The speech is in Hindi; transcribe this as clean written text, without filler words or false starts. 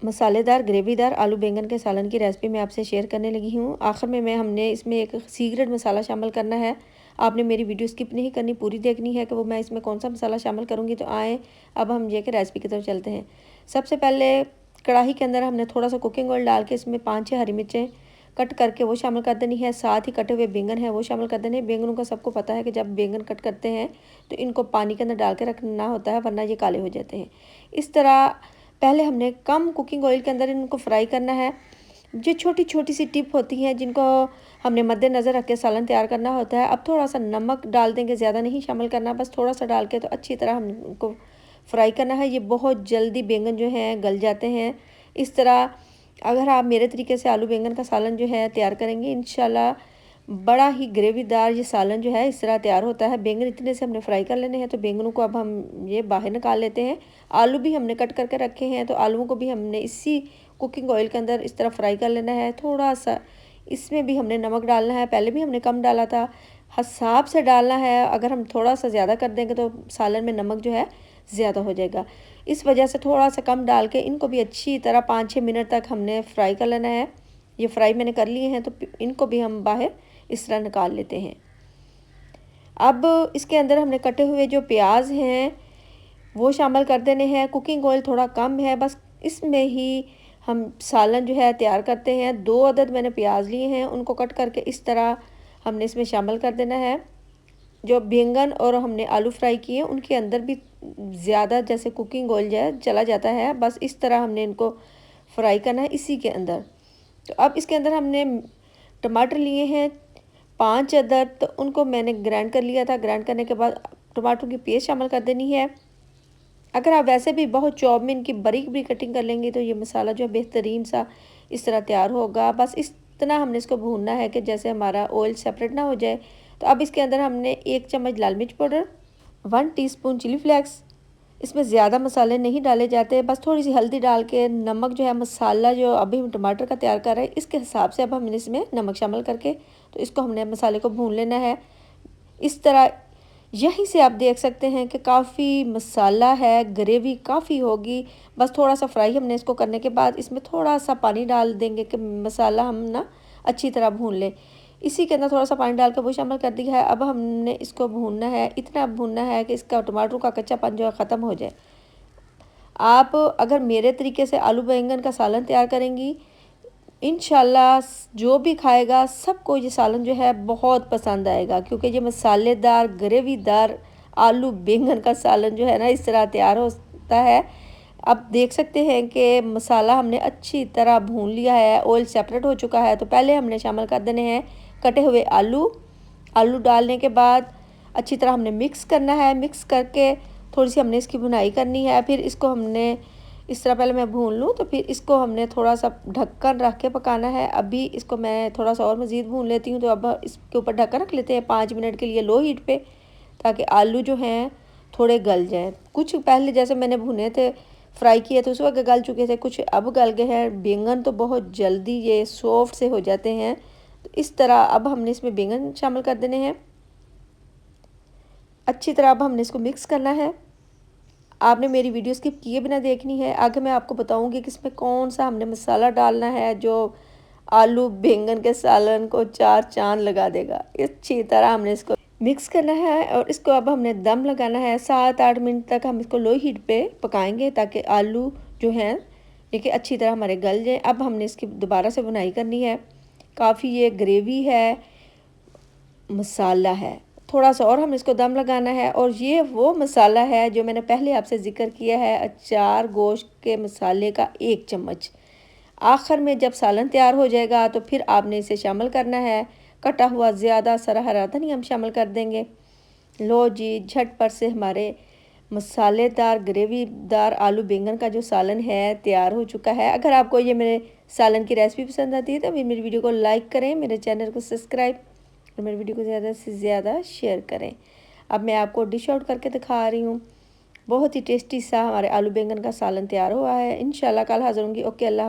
मसालेदार ग्रेवीदार आलू बैंगन के सालन की रेसिपी मैं आपसे शेयर करने लगी हूँ। आखिर में हमने इसमें एक सीक्रेट मसाला शामिल करना है। आपने मेरी वीडियो स्किप नहीं करनी, पूरी देखनी है कि वो मैं इसमें कौन सा मसाला शामिल करूँगी। तो आए अब हम ये कि रेसिपी की तरफ चलते हैं। सबसे पहले कढ़ाई के अंदर हमने थोड़ा सा कुकिंग ऑयल डाल के इसमें 5-6 हरी मिर्चें कट करके वो शामिल कर देनी है। साथ ही कटे हुए बैंगन है वो शामिल कर देने। बैंगनों का सबको पता है कि जब बैंगन कट करते हैं तो इनको पानी के अंदर डाल के रखना होता है, वरना ये काले हो जाते हैं। इस तरह पहले हमने कम कुकिंग ऑयल के अंदर इनको फ्राई करना है। जो छोटी छोटी सी टिप होती हैं जिनको हमने मद्देनज़र रख के सालन तैयार करना होता है। अब थोड़ा सा नमक डाल देंगे, ज़्यादा नहीं शामिल करना, बस थोड़ा सा डाल के तो अच्छी तरह हमको फ्राई करना है। ये बहुत जल्दी बैंगन जो हैं गल जाते हैं। इस तरह अगर आप मेरे तरीके से आलू बैंगन का सालन जो है तैयार करेंगे, इंशाल्लाह बड़ा ही ग्रेवीदार ये सालन जो है इस तरह तैयार होता है। बैंगन इतने से हमने फ्राई कर लेने हैं। तो बैंगनों को अब हम ये बाहर निकाल लेते हैं। आलू भी हमने कट करके रखे हैं, तो आलूओं को भी हमने इसी कुकिंग ऑयल के अंदर इस तरह फ्राई कर लेना है। थोड़ा सा इसमें भी हमने नमक डालना है, पहले भी हमने कम डाला था, हिसाब से डालना है। अगर हम थोड़ा सा ज़्यादा कर देंगे तो सालन में नमक जो है ज़्यादा हो जाएगा। इस वजह से थोड़ा सा कम डाल के इनको भी अच्छी तरह 5-6 मिनट तक हमने फ्राई कर लेना है। ये फ्राई मैंने कर लिए हैं, तो इनको भी हम बाहर इस तरह निकाल लेते हैं। अब इसके अंदर हमने कटे हुए जो प्याज हैं वो शामिल कर देने हैं। कुकिंग ऑयल थोड़ा कम है, बस इसमें ही हम सालन जो है तैयार करते हैं। 2 अदद मैंने प्याज लिए हैं, उनको कट करके इस तरह हमने इसमें शामिल कर देना है। जो बैंगन और हमने आलू फ्राई किए उनके अंदर भी ज़्यादा जैसे कुकिंग ऑयल जो है चला जाता है, बस इस तरह हमने इनको फ्राई करना है इसी के अंदर। तो अब इसके अंदर हमने टमाटर लिए हैं 5 अदद, तो उनको मैंने ग्राइंड कर लिया था। ग्राइंड करने के बाद टमाटर की पेस्ट शामिल कर देनी है। अगर आप वैसे भी बहुत चॉप में इनकी बारीक बारीक कटिंग कर लेंगे तो ये मसाला जो है बेहतरीन सा इस तरह तैयार होगा। बस इस इतना हमने इसको भूनना है कि जैसे हमारा ऑयल सेपरेट ना हो जाए। तो अब इसके अंदर हमने 1 चम्मच लाल मिर्च पाउडर, 1 टीस्पून चिली फ्लेक्स, इसमें ज़्यादा मसाले नहीं डाले जाते, बस थोड़ी सी हल्दी डाल के, नमक जो है मसाला जो अभी हम टमाटर का तैयार कर रहे हैं इसके हिसाब से अब हमने इसमें नमक शामिल करके तो इसको हमने मसाले को भून लेना है। इस तरह यहीं से आप देख सकते हैं कि काफ़ी मसाला है, ग्रेवी काफ़ी होगी। बस थोड़ा सा फ्राई हमने इसको करने के बाद इसमें थोड़ा सा पानी डाल देंगे कि मसाला हम ना अच्छी तरह भून लें। इसी के अंदर थोड़ा सा पानी डाल कर वो शामिल कर दिया है। अब हमने इसको भूनना है, इतना भूनना है कि इसका टमाटर का कच्चापन जो है ख़त्म हो जाए। आप अगर मेरे तरीके से आलू बैंगन का सालन तैयार करेंगी, इंशाल्लाह जो भी खाएगा सबको ये सालन जो है बहुत पसंद आएगा, क्योंकि ये मसालेदार ग्रेवीदार आलू बैंगन का सालन जो है ना इस तरह तैयार होता है। अब देख सकते हैं कि मसाला हमने अच्छी तरह भून लिया है, ऑयल सेपरेट हो चुका है। तो पहले हमने शामिल कर देने हैं कटे हुए आलू। आलू डालने के बाद अच्छी तरह हमने मिक्स करना है। मिक्स करके थोड़ी सी हमने इसकी भुनाई करनी है। फिर इसको हमने इस तरह पहले मैं भून लूँ, तो फिर इसको हमने थोड़ा सा ढक्कन रख के पकाना है। अभी इसको मैं थोड़ा सा और मज़ीद भून लेती हूँ। तो अब इसके ऊपर ढक्कन रख लेते हैं 5 मिनट के लिए लो हीट पे, ताकि आलू जो हैं थोड़े गल जाएँ। कुछ पहले जैसे मैंने भुने थे, फ्राई किए तो उस वक्त गल चुके थे, कुछ अब गल गए हैं। बैंगन तो बहुत जल्दी ये सॉफ्ट से हो जाते हैं। तो इस तरह अब हमने इसमें बैंगन शामिल कर देने हैं। अच्छी तरह अब हमने इसको मिक्स करना है। आपने मेरी वीडियो स्किप किए बिना देखनी है। आगे मैं आपको बताऊंगी कि इसमें कौन सा हमने मसाला डालना है जो आलू बैंगन के सालन को 4 चांद लगा देगा। अच्छी तरह हमने इसको मिक्स करना है और इसको अब हमने दम लगाना है। 7-8 मिनट तक हम इसको लो हीट पे पकाएंगे, ताकि आलू जो हैं देखिए अच्छी तरह हमारे गल जाए। अब हमने इसकी दोबारा से बुनाई करनी है। काफ़ी ये ग्रेवी है, मसाला है, थोड़ा सा और हम इसको दम लगाना है। और ये वो मसाला है जो मैंने पहले आपसे ज़िक्र किया है, अचार गोश्त के मसाले का 1 चम्मच। आखिर में जब सालन तैयार हो जाएगा तो फिर आपने इसे शामिल करना है। कटा हुआ ज़्यादा सरा हरा धनिया हम शामिल कर देंगे। लो जी, झटपट से हमारे मसालेदार ग्रेवीदार आलू बैंगन का जो सालन है तैयार हो चुका है। अगर आपको ये मेरे सालन की रेसिपी पसंद आती है तो मेरी वीडियो को लाइक करें, मेरे चैनल को सब्सक्राइब और मेरी वीडियो को ज़्यादा से ज़्यादा शेयर करें। अब मैं आपको डिश आउट करके दिखा रही हूँ। बहुत ही टेस्टी सा हमारे आलू बैंगन का सालन तैयार हुआ है। इंशाल्लाह कल हाज़िर होंगी। ओके, अल्लाह।